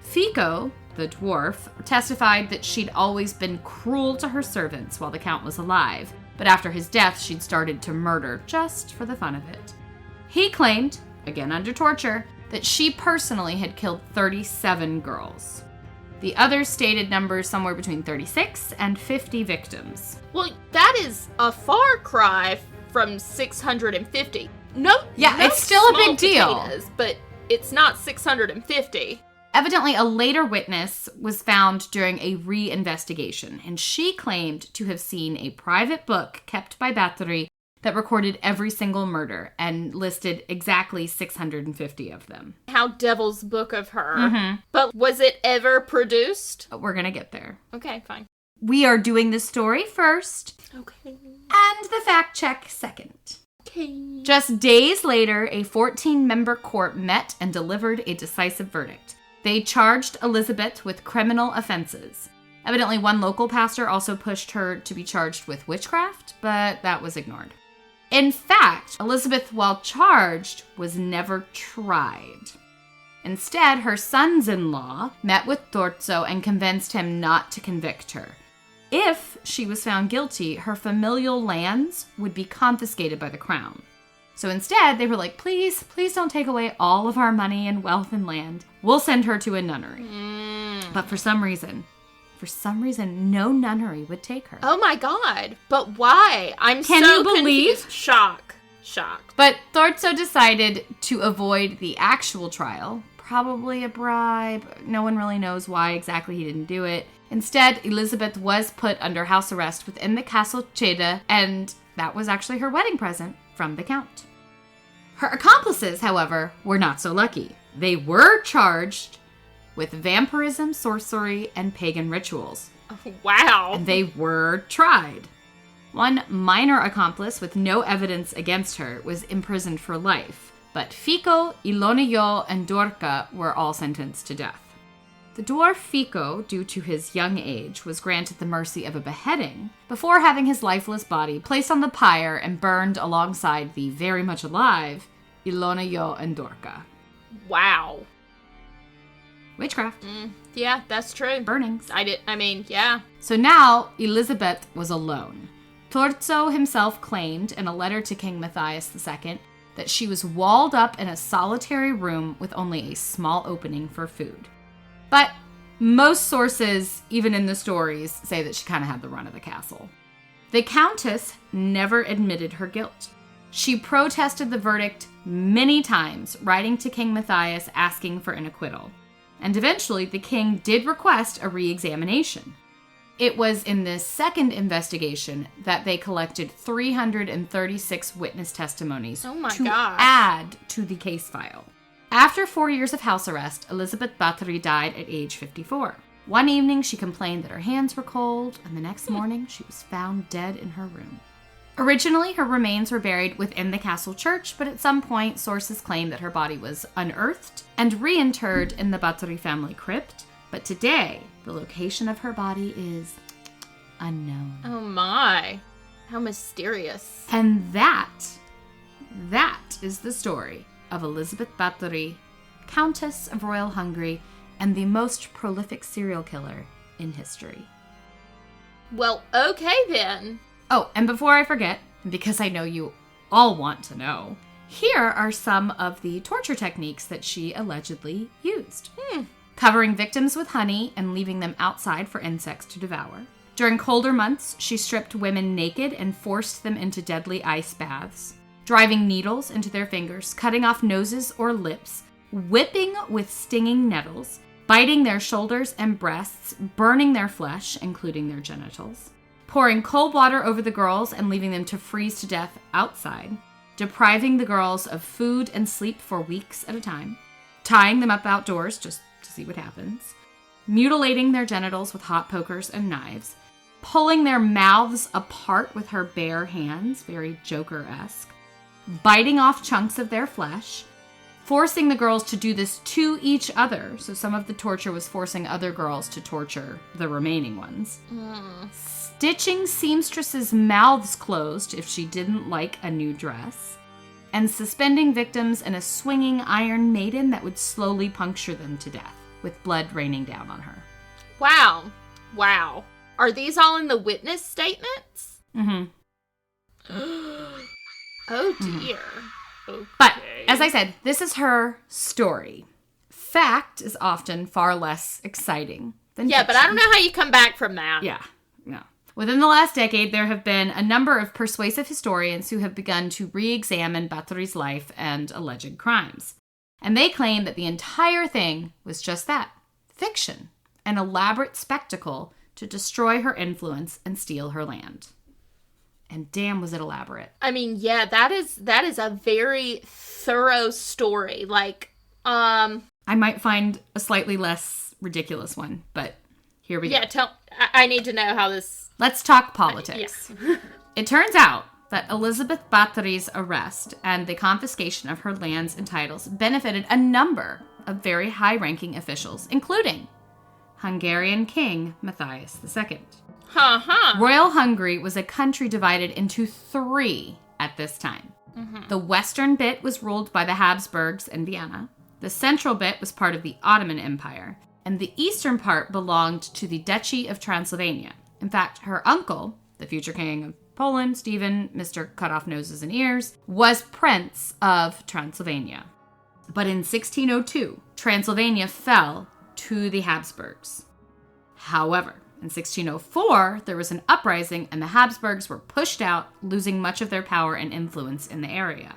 Fico, the dwarf, testified that she'd always been cruel to her servants while the Count was alive, but after his death, she'd started to murder just for the fun of it. He claimed, again under torture, that she personally had killed 37 girls. The others stated numbers somewhere between 36 and 50 victims. Well, that is a far cry from 650. It's still a big deal. Potatoes, but it's not 650. Evidently, a later witness was found during a re-investigation, and she claimed to have seen a private book kept by Báthory that recorded every single murder and listed exactly 650 of them. How devil's book of her. Mm-hmm. But was it ever produced? We're gonna get there. Okay, fine. We are doing the story first. Okay. And the fact check second. Okay. Just days later, a 14-member court met and delivered a decisive verdict. They charged Elizabeth with criminal offenses. Evidently, one local pastor also pushed her to be charged with witchcraft, but that was ignored. In fact, Elizabeth, while charged, was never tried. Instead, her sons-in-law met with Thurzo and convinced him not to convict her. If she was found guilty, her familial lands would be confiscated by the crown. So instead, they were like, please don't take away all of our money and wealth and land. We'll send her to a nunnery. But for some reason, no nunnery would take her. Oh my God. But why? Can you believe? Confused. Shock. But Thurzo decided to avoid the actual trial. Probably a bribe. No one really knows why exactly he didn't do it. Instead, Elizabeth was put under house arrest within the Castle Ceda, and that was actually her wedding present from the Count. Her accomplices, however, were not so lucky. They were charged with vampirism, sorcery, and pagan rituals. Wow. And they were tried. One minor accomplice with no evidence against her was imprisoned for life, but Fico, Ilonio, and Dorca were all sentenced to death. The dwarf Fico, due to his young age, was granted the mercy of a beheading before having his lifeless body placed on the pyre and burned alongside the very much alive Ilonio and Dorca. Wow. Witchcraft. Yeah, that's true. Burnings. Yeah. So now Elizabeth was alone. Thurzo himself claimed in a letter to King Matthias II that she was walled up in a solitary room with only a small opening for food. But most sources, even in the stories, say that she kind of had the run of the castle. The Countess never admitted her guilt. She protested the verdict many times, writing to King Matthias asking for an acquittal. and eventually the king did request a re-examination. It was in this second investigation that they collected 336 witness testimonies to add to the case file. After 4 years of house arrest, Elizabeth Báthory died at age 54. One evening, she complained that her hands were cold, and the next morning, she was found dead in her room. Originally, her remains were buried within the castle church, but at some point, sources claim that her body was unearthed and reinterred in the Báthory family crypt. But today, the location of her body is unknown. Oh my. How mysterious. And that is the story of Elizabeth Báthory, Countess of Royal Hungary, and the most prolific serial killer in history. Well, okay then. Oh, and before I forget, because I know you all want to know, here are some of the torture techniques that she allegedly used. Covering victims with honey and leaving them outside for insects to devour. During colder months, she stripped women naked and forced them into deadly ice baths. Driving needles into their fingers, cutting off noses or lips, whipping with stinging nettles, biting their shoulders and breasts, burning their flesh, including their genitals, pouring cold water over the girls and leaving them to freeze to death outside, depriving the girls of food and sleep for weeks at a time, tying them up outdoors just to see what happens, mutilating their genitals with hot pokers and knives, pulling their mouths apart with her bare hands, very Joker-esque, biting off chunks of their flesh, forcing the girls to do this to each other. So some of the torture was forcing other girls to torture the remaining ones. Stitching seamstresses' mouths closed if she didn't like a new dress, and suspending victims in a swinging iron maiden that would slowly puncture them to death, with blood raining down on her. Wow. Wow. Are these all in the witness statements? Mm-hmm. Oh, dear. Okay. But, as I said, this is her story. Fact is often far less exciting than fiction. But I don't know how you come back from that. Yeah, no. Within the last decade, there have been a number of persuasive historians who have begun to re-examine Báthory's life and alleged crimes. And they claim that the entire thing was just that, fiction, an elaborate spectacle to destroy her influence and steal her land. And damn, was it elaborate. I mean, yeah, that is a very thorough story. Like, I might find a slightly less ridiculous one, but here we go. Yeah, I need to know how this... Let's talk politics. Yes. It turns out that Elizabeth Báthory's arrest and the confiscation of her lands and titles benefited a number of very high-ranking officials, including Hungarian King Matthias II. Royal Hungary was a country divided into 3 at this time. The western bit was ruled by the Habsburgs and Vienna. The central bit was part of the Ottoman Empire. And the eastern part belonged to the Duchy of Transylvania. In fact, her uncle, the future king of Poland, Stephen, Mr. Cut-Off Noses and Ears, was Prince of Transylvania. But in 1602, Transylvania fell to the Habsburgs. However, in 1604, there was an uprising and the Habsburgs were pushed out, losing much of their power and influence in the area.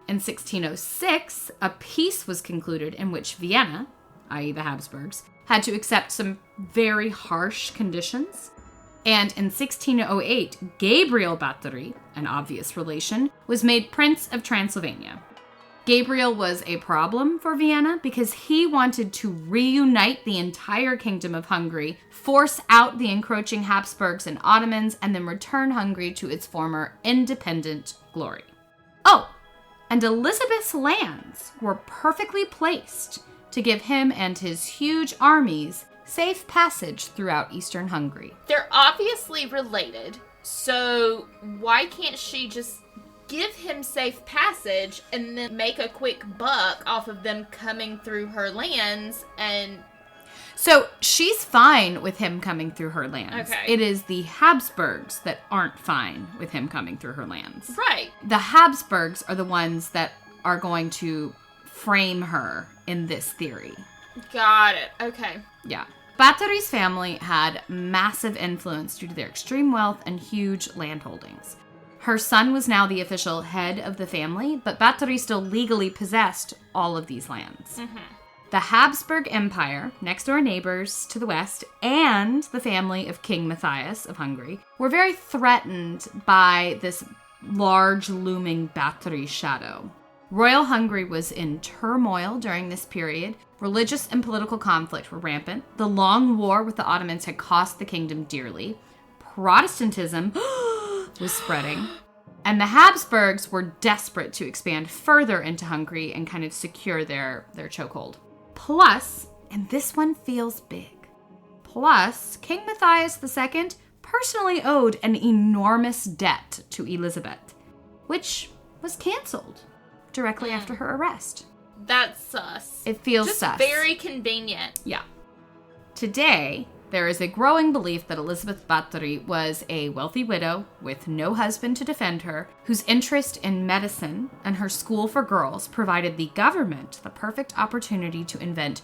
In 1606, a peace was concluded in which Vienna, i.e. the Habsburgs, had to accept some very harsh conditions. And in 1608, Gabriel Báthory, an obvious relation, was made Prince of Transylvania. Gabriel was a problem for Vienna because he wanted to reunite the entire Kingdom of Hungary, force out the encroaching Habsburgs and Ottomans, and then return Hungary to its former independent glory. Oh, and Elizabeth's lands were perfectly placed to give him and his huge armies safe passage throughout eastern Hungary. They're obviously related, so why can't she just give him safe passage and then make a quick buck off of them coming through her lands? And so she's fine with him coming through her lands. Okay. It is the Habsburgs that aren't fine with him coming through her lands. Right. The Habsburgs are the ones that are going to frame her in this theory. Got it. Okay. Yeah. Báthory's family had massive influence due to their extreme wealth and huge landholdings. Her son was now the official head of the family, but Báthory still legally possessed all of these lands. The Habsburg Empire, next door neighbors to the west, and the family of King Matthias of Hungary were very threatened by this large looming Báthory shadow. Royal Hungary was in turmoil during this period. Religious and political conflict were rampant. The long war with the Ottomans had cost the kingdom dearly. Protestantism was spreading. And the Habsburgs were desperate to expand further into Hungary and kind of secure their chokehold. Plus, and this one feels big, plus King Matthias II personally owed an enormous debt to Elizabeth, which was canceled directly after her arrest. That's sus. It feels just sus. Very convenient. Yeah. Today, there is a growing belief that Elizabeth Báthory was a wealthy widow with no husband to defend her, whose interest in medicine and her school for girls provided the government the perfect opportunity to invent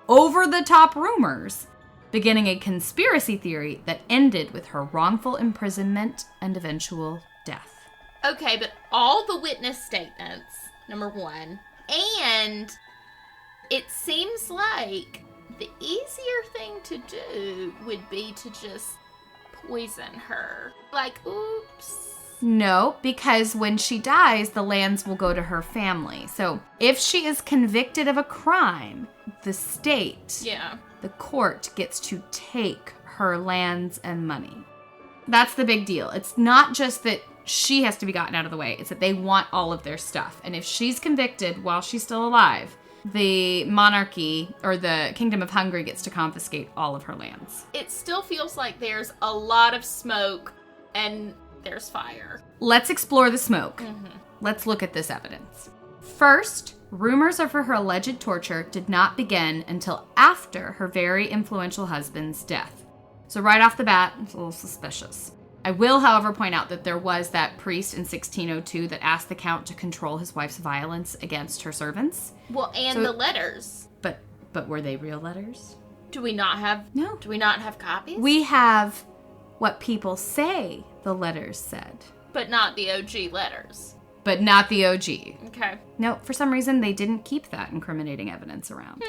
over-the-top rumors, beginning a conspiracy theory that ended with her wrongful imprisonment and eventual death. Okay, but all the witness statements, number one, and it seems like the easier thing to do would be to just poison her. Like, oops. No, because when she dies, the lands will go to her family. So if she is convicted of a crime, the state, the court gets to take her lands and money. That's the big deal. It's not just that she has to be gotten out of the way. It's that they want all of their stuff. And if she's convicted while she's still alive, the monarchy or the Kingdom of Hungary gets to confiscate all of her lands. It still feels like there's a lot of smoke and there's fire. Let's explore the smoke. Let's look at this evidence. First, rumors of her alleged torture did not begin until after her very influential husband's death. So right off the bat, it's a little suspicious. I will, however, point out that there was that priest in 1602 that asked the count to control his wife's violence against her servants. Well, and the letters. But were they real letters? Do we not have... No. Do we not have copies? We have what people say the letters said. But not the OG letters. But not the OG. Okay. No, for some reason, they didn't keep that incriminating evidence around.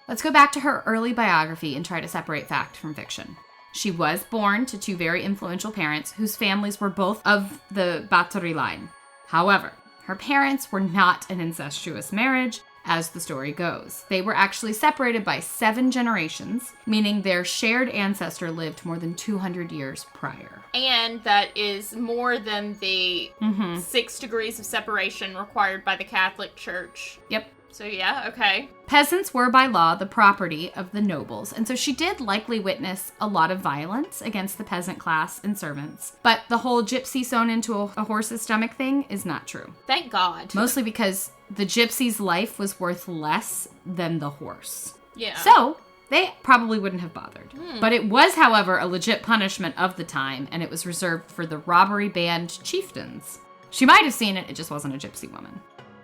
Let's go back to her early biography and try to separate fact from fiction. She was born to two very influential parents whose families were both of the Báthory line. However, her parents were not an incestuous marriage, as the story goes. They were actually separated by 7 generations, meaning their shared ancestor lived more than 200 years prior. And that is more than the 6 degrees of separation required by the Catholic Church. Yep. So yeah, okay. Peasants were by law the property of the nobles, and so she did likely witness a lot of violence against the peasant class and servants. But the whole gypsy sewn into a horse's stomach thing is not true. Thank God. Mostly because the gypsy's life was worth less than the horse. Yeah. So they probably wouldn't have bothered. But it was, however, a legit punishment of the time, and it was reserved for the robbery band chieftains. She might have seen it, it just wasn't a gypsy woman.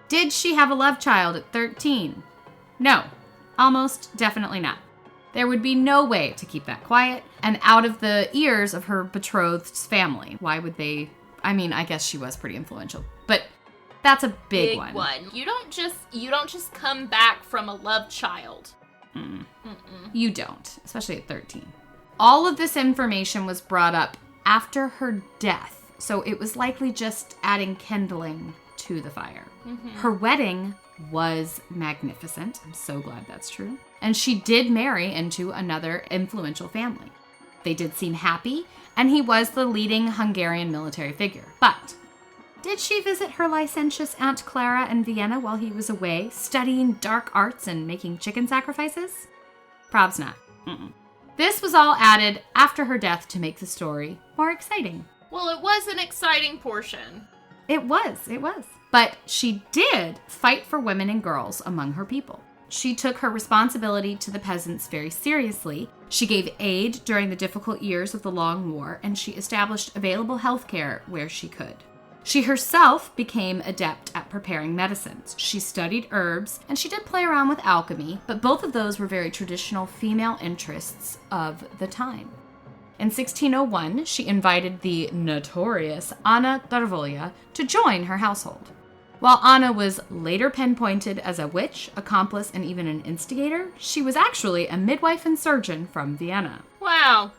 Did she have a love child at 13? No, almost definitely not. There would be no way to keep that quiet and out of the ears of her betrothed's family. Why would they? I mean, I guess she was pretty influential, but that's a big one. You don't just come back from a love child. You don't, especially at 13. All of this information was brought up after her death, so it was likely just adding kindling to the fire. Her wedding was magnificent. I'm so glad that's true. And she did marry into another influential family. They did seem happy, and he was the leading Hungarian military figure. But did she visit her licentious Aunt Clara in Vienna while he was away, studying dark arts and making chicken sacrifices? Probs not. This was all added after her death to make the story more exciting. Well, it was an exciting portion. It was. But she did fight for women and girls among her people. She took her responsibility to the peasants very seriously. She gave aid during the difficult years of the Long War, and she established available health care where she could. She herself became adept at preparing medicines. She studied herbs, and she did play around with alchemy, but both of those were very traditional female interests of the time. In 1601, she invited the notorious Anna Darvolia to join her household. While Anna was later pinpointed as a witch, accomplice, and even an instigator, she was actually a midwife and surgeon from Vienna. Wow.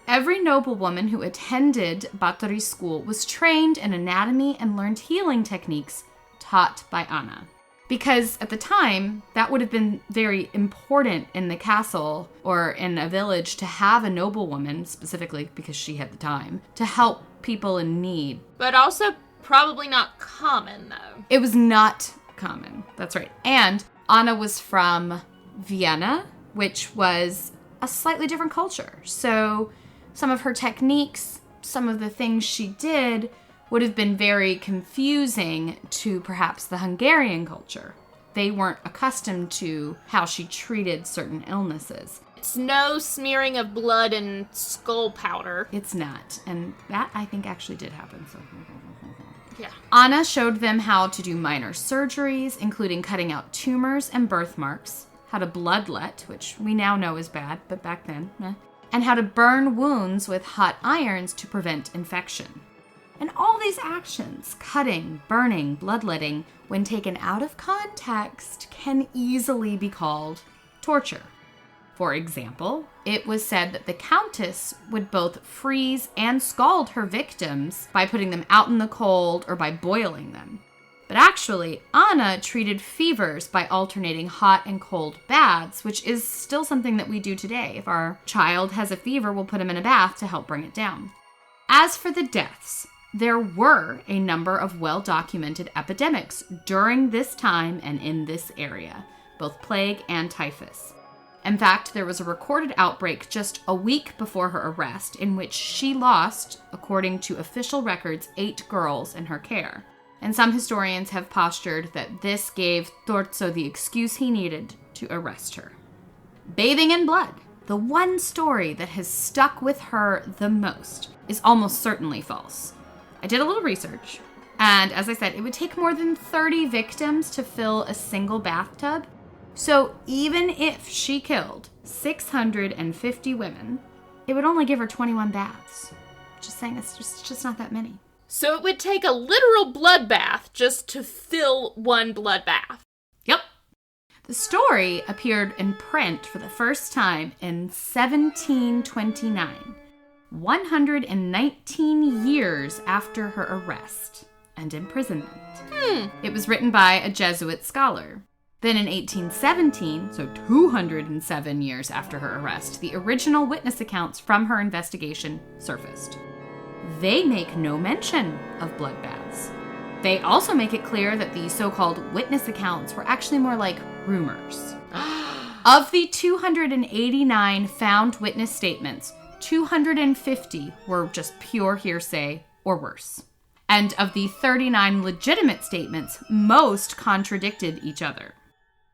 Every noblewoman who attended Báthory school was trained in anatomy and learned healing techniques taught by Anna. Because at the time, that would have been very important in the castle or in a village to have a noblewoman, specifically because she had the time, to help people in need. But also probably not common, though. It was not common. That's right. And Anna was from Vienna, which was a slightly different culture. So some of her techniques, some of the things she did would have been very confusing to perhaps the Hungarian culture. They weren't accustomed to how she treated certain illnesses. It's no smearing of blood and skull powder. It's not. And that, I think, actually did happen. So. Yeah. Anna showed them how to do minor surgeries, including cutting out tumors and birthmarks, how to bloodlet, which we now know is bad, but back then, and how to burn wounds with hot irons to prevent infection. And all these actions, cutting, burning, bloodletting, when taken out of context, can easily be called torture. For example, it was said that the Countess would both freeze and scald her victims by putting them out in the cold or by boiling them. But actually, Anna treated fevers by alternating hot and cold baths, which is still something that we do today. If our child has a fever, we'll put him in a bath to help bring it down. As for the deaths, there were a number of well-documented epidemics during this time and in this area, both plague and typhus. In fact, there was a recorded outbreak just a week before her arrest in which she lost, according to official records, 8 girls in her care. And some historians have postured that this gave Torzo the excuse he needed to arrest her. Bathing in blood, the one story that has stuck with her the most, is almost certainly false. I did a little research, and as I said, it would take more than 30 victims to fill a single bathtub. So even if she killed 650 women, it would only give her 21 baths. Just saying, it's just not that many. So it would take a literal bloodbath just to fill one bloodbath. Yep. The story appeared in print for the first time in 1729, 119 years after her arrest and imprisonment. It was written by a Jesuit scholar. Then in 1817, so 207 years after her arrest, the original witness accounts from her investigation surfaced. They make no mention of bloodbaths. They also make it clear that the so-called witness accounts were actually more like rumors. Of the 289 found witness statements, 250 were just pure hearsay or worse. And of the 39 legitimate statements, most contradicted each other.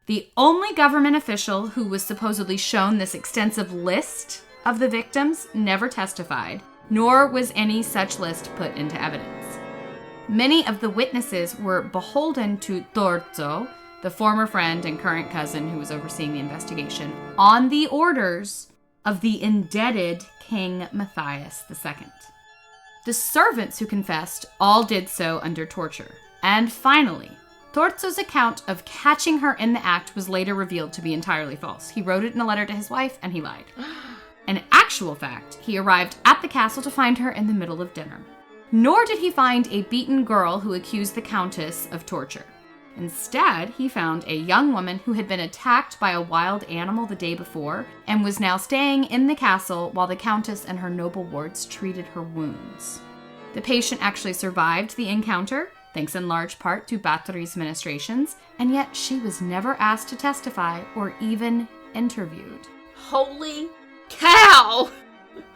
The only government official who was supposedly shown this extensive list of the victims never testified, nor was any such list put into evidence. Many of the witnesses were beholden to Torzo, the former friend and current cousin who was overseeing the investigation, on the orders of the indebted King Matthias II. The servants who confessed all did so under torture. And finally, Torzo's account of catching her in the act was later revealed to be entirely false. He wrote it in a letter to his wife, and he lied. In actual fact, he arrived at the castle to find her in the middle of dinner. Nor did he find a beaten girl who accused the Countess of torture. Instead, he found a young woman who had been attacked by a wild animal the day before and was now staying in the castle while the Countess and her noble wards treated her wounds. The patient actually survived the encounter, thanks in large part to Báthory's ministrations, and yet she was never asked to testify or even interviewed. Holy cow!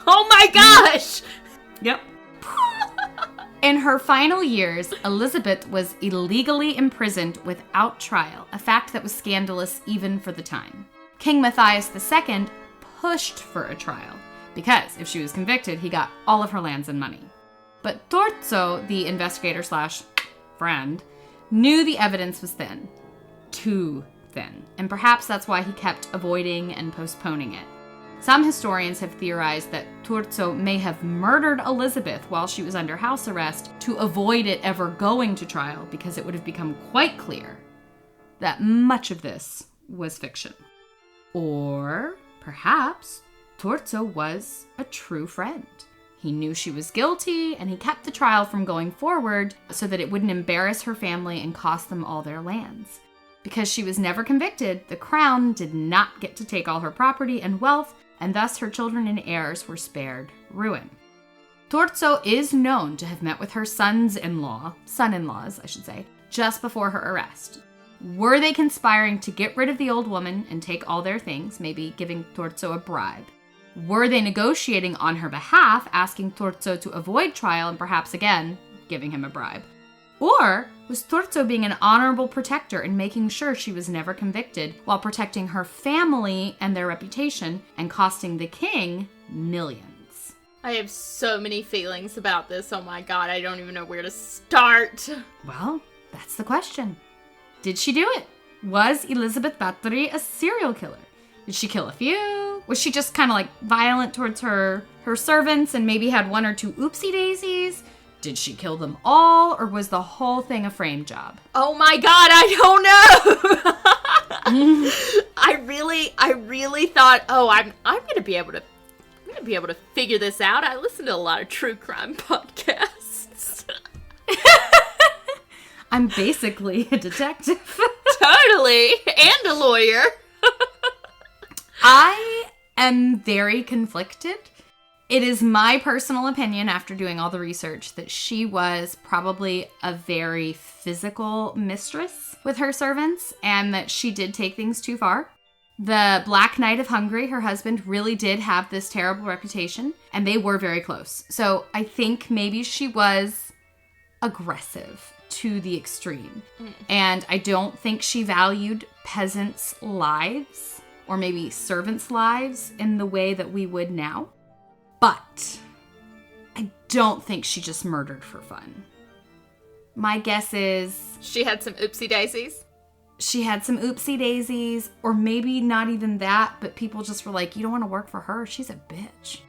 Oh my gosh! Yep. In her final years, Elizabeth was illegally imprisoned without trial, a fact that was scandalous even for the time. King Matthias II pushed for a trial, because if she was convicted, he got all of her lands and money. But Torzo, the investigator/friend, knew the evidence was thin. Too thin. And perhaps that's why he kept avoiding and postponing it. Some historians have theorized that Turzo may have murdered Elizabeth while she was under house arrest to avoid it ever going to trial, because it would have become quite clear that much of this was fiction. Or perhaps Turzo was a true friend. He knew she was guilty, and he kept the trial from going forward so that it wouldn't embarrass her family and cost them all their lands. Because she was never convicted, the crown did not get to take all her property and wealth, and thus her children and heirs were spared ruin. Turzo is known to have met with her son-in-laws, I should say, just before her arrest. Were they conspiring to get rid of the old woman and take all their things, maybe giving Turzo a bribe? Were they negotiating on her behalf, asking Turzo to avoid trial and perhaps again giving him a bribe? Or was Turzo being an honorable protector and making sure she was never convicted while protecting her family and their reputation and costing the king millions? I have so many feelings about this. Oh my god, I don't even know where to start. Well, that's the question. Did she do it? Was Elizabeth Báthory a serial killer? Did she kill a few? Was she just kind of like violent towards her servants and maybe had one or two oopsie daisies? Did she kill them all, or was the whole thing a frame job? Oh my god, I don't know. I really thought, oh, I'm gonna be able to figure this out. I listen to a lot of true crime podcasts. I'm basically a detective. Totally, and a lawyer. I am very conflicted. It is my personal opinion, after doing all the research, that she was probably a very physical mistress with her servants, and that she did take things too far. The Black Knight of Hungary, her husband, really did have this terrible reputation, and they were very close. So I think maybe she was aggressive to the extreme. And I don't think she valued peasants' lives, or maybe servants' lives, in the way that we would now. But I don't think she just murdered for fun. My guess is... she had some oopsie daisies? She had some oopsie daisies, or maybe not even that, but people just were like, you don't want to work for her, she's a bitch.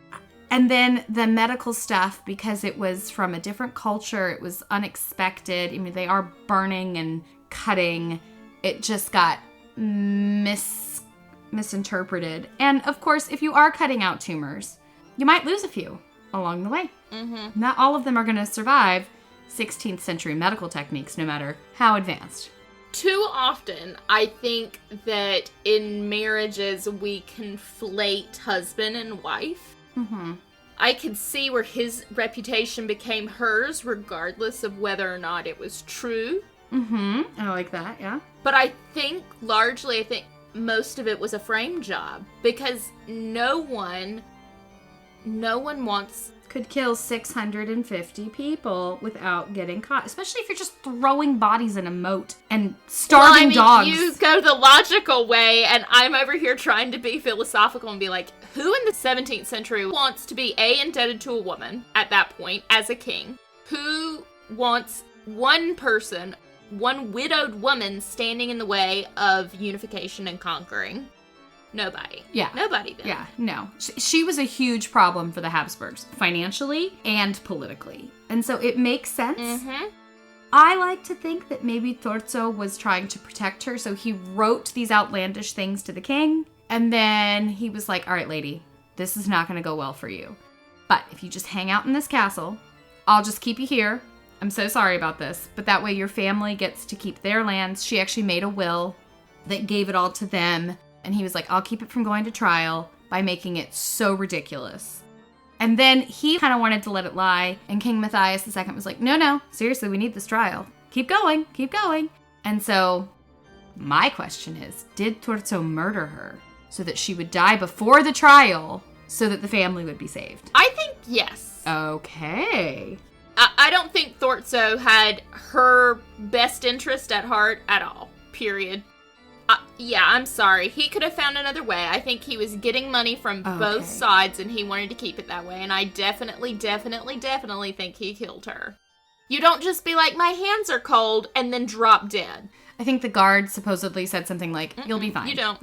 And then the medical stuff, because it was from a different culture, it was unexpected. I mean, they are burning and cutting. It just got misinterpreted. And of course, if you are cutting out tumors, you might lose a few along the way. Mm-hmm. Not all of them are going to survive 16th century medical techniques, no matter how advanced. Too often, I think that in marriages, we conflate husband and wife. Mm-hmm. I could see where his reputation became hers, regardless of whether or not it was true. Mm-hmm. I like that, yeah. But I think most of it was a frame job, because no one could kill 650 people without getting caught, especially if you're just throwing bodies in a moat and starving dogs. You go the logical way, and I'm over here trying to be philosophical and be like, who in the 17th century wants to be indebted to a woman at that point as a king? Who wants one person, one widowed woman, standing in the way of unification and conquering? Nobody. Yeah. Nobody then. Yeah, no. She was a huge problem for the Habsburgs, financially and politically. And so it makes sense. Mm-hmm. I like to think that maybe Turzo was trying to protect her, so he wrote these outlandish things to the king, and then he was like, all right, lady, this is not going to go well for you. But if you just hang out in this castle, I'll just keep you here. I'm so sorry about this, but that way your family gets to keep their lands. She actually made a will that gave it all to them. And he was like, I'll keep it from going to trial by making it so ridiculous. And then he kind of wanted to let it lie. And King Matthias II was like, no, seriously, we need this trial. Keep going. And so my question is, did Turzo murder her so that she would die before the trial so that the family would be saved? I think yes. Okay. I don't think Turzo had her best interest at heart at all. Period. Yeah, I'm sorry. He could have found another way. I think he was getting money from both sides, and he wanted to keep it that way. And I definitely think he killed her. You don't just be like, my hands are cold, and then drop dead. I think the guard supposedly said something like, you'll be fine. You don't.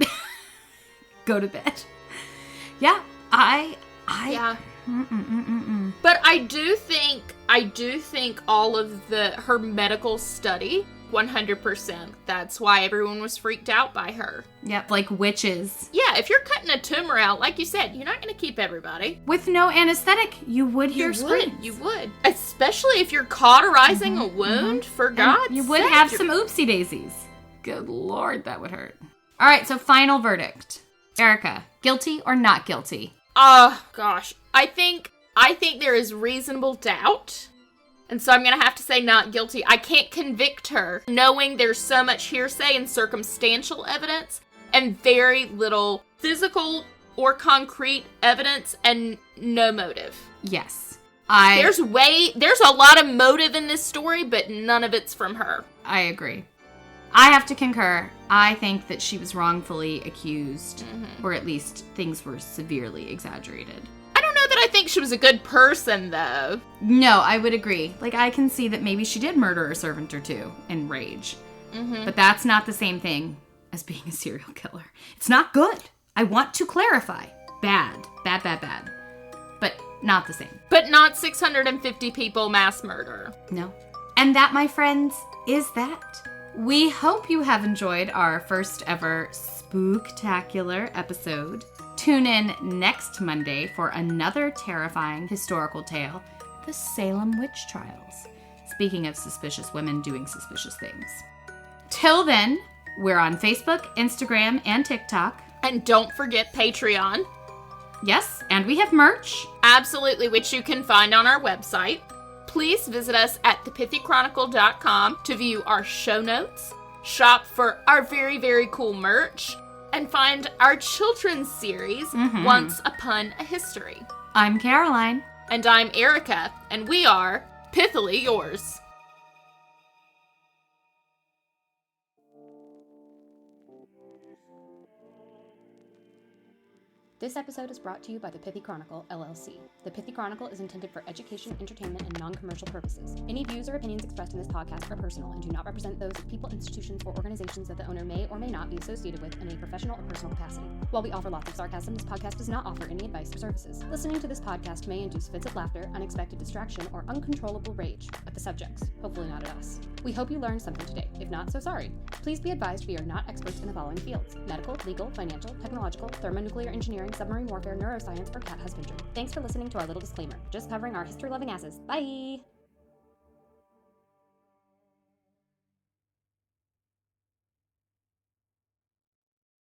Go to bed. Yeah, Yeah. But I do think all of her medical study, 100%. That's why everyone was freaked out by her. Yep, like witches. Yeah, if you're cutting a tumor out, like you said, you're not going to keep everybody. With no anesthetic, you would hear screams. You would. Especially if you're cauterizing a wound, for God's sake. You would have some oopsie daisies. Good Lord, that would hurt. All right, so final verdict. Erica, guilty or not guilty? Oh, gosh. I think there is reasonable doubt. And so I'm going to have to say not guilty. I can't convict her, knowing there's so much hearsay and circumstantial evidence and very little physical or concrete evidence and no motive. Yes. There's a lot of motive in this story, but none of it's from her. I agree. I have to concur. I think that she was wrongfully accused, or at least things were severely exaggerated. I think she was a good person, though. No, I would agree. Like, I can see that maybe she did murder a servant or two in rage. But that's not the same thing as being a serial killer. It's not good. I want to clarify. Bad. Bad, bad, bad. But not the same. But not 650 people mass murder. No. And that, my friends, is that. We hope you have enjoyed our first ever spooktacular episode. Tune in next Monday for another terrifying historical tale, the Salem Witch Trials. Speaking of suspicious women doing suspicious things. Till then, we're on Facebook, Instagram, and TikTok. And don't forget Patreon. Yes, and we have merch. Absolutely, which you can find on our website. Please visit us at thepithychronicle.com to view our show notes, shop for our very, very cool merch, and find our children's series, Once Upon a History. I'm Caroline. And I'm Erica, and we are Pithily Yours. This episode is brought to you by the Pithy Chronicle, LLC. The Pithy Chronicle is intended for education, entertainment, and non-commercial purposes. Any views or opinions expressed in this podcast are personal and do not represent those of people, institutions, or organizations that the owner may or may not be associated with in a professional or personal capacity. While we offer lots of sarcasm, this podcast does not offer any advice or services. Listening to this podcast may induce fits of laughter, unexpected distraction, or uncontrollable rage at the subjects, hopefully not at us. We hope you learned something today. If not, so sorry. Please be advised we are not experts in the following fields: medical, legal, financial, technological, thermonuclear engineering, submarine warfare, neuroscience, or cat husbandry. Thanks for listening to our little disclaimer. Just covering our history-loving asses. Bye!